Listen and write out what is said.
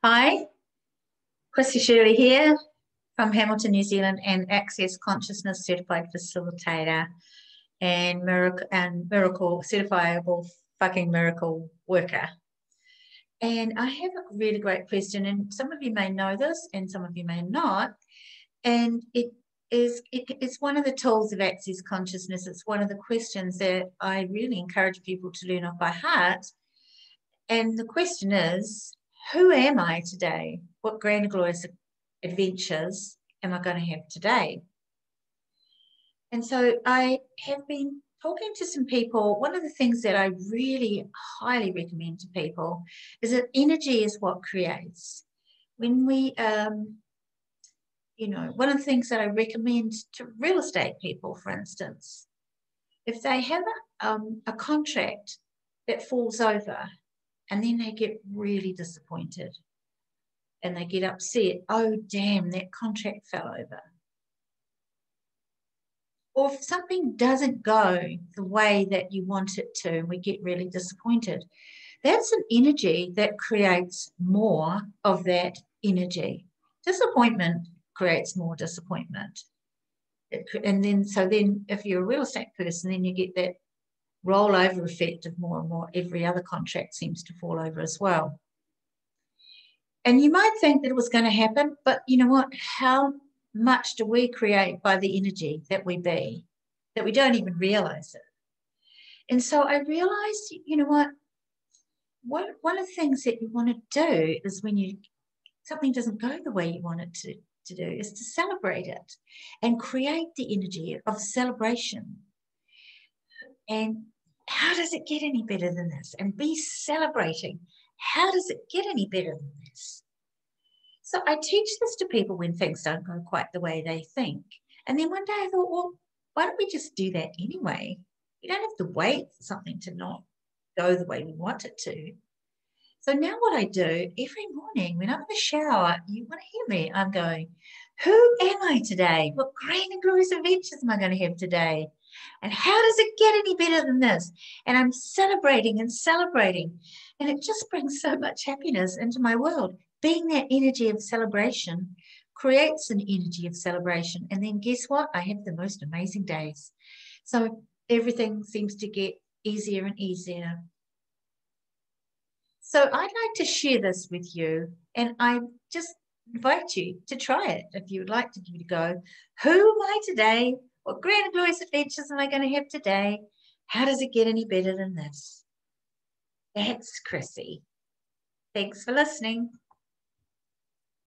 Hi, Chrissie Shirley here from Hamilton, New Zealand, and Access Consciousness Certified Facilitator and miracle certifiable fucking miracle worker. And I have a really great question, and some of you may know this, and some of you may not. And it's one of the tools of Access Consciousness. It's one of the questions that I really encourage people to learn off by heart. And the question is, who am I today? What grand and glorious adventures am I going to have today? And so I have been talking to some people. One of the things that I really highly recommend to people is that energy is what creates. When we, one of the things that I recommend to real estate people, for instance, if they have a contract that falls over and then they get really disappointed and they get upset, oh, damn, that contract fell over. Or if something doesn't go the way that you want it to, and we get really disappointed, that's an energy that creates more of that energy. Disappointment creates more disappointment. And then if you're a real estate person, then you get that rollover effect of more and more. Every other contract seems to fall over as well. And you might think that it was going to happen, but you know what? How much do we create by the energy that we be, that we don't even realize it? And so I realized, you know what? One of the things that you want to do is when something doesn't go the way you want it to do, is to celebrate it and create the energy of celebration. And how does it get any better than this? And be celebrating. How does it get any better than this? So I teach this to people when things don't go quite the way they think. And then one day I thought, well, why don't we just do that anyway? You don't have to wait for something to not go the way we want it to. So now what I do every morning when I'm in the shower, you want to hear me, I'm going, who am I today? What grand and glorious adventures am I going to have today? And how does it get any better than this? And I'm celebrating and celebrating. And it just brings so much happiness into my world. Being that energy of celebration creates an energy of celebration. And then guess what? I have the most amazing days. So everything seems to get easier and easier. So I'd like to share this with you, and I just invite you to try it if you would like to give it a go. Who am I today? What grand and glorious adventures am I going to have today? How does it get any better than this? That's Chrissie. Thanks for listening.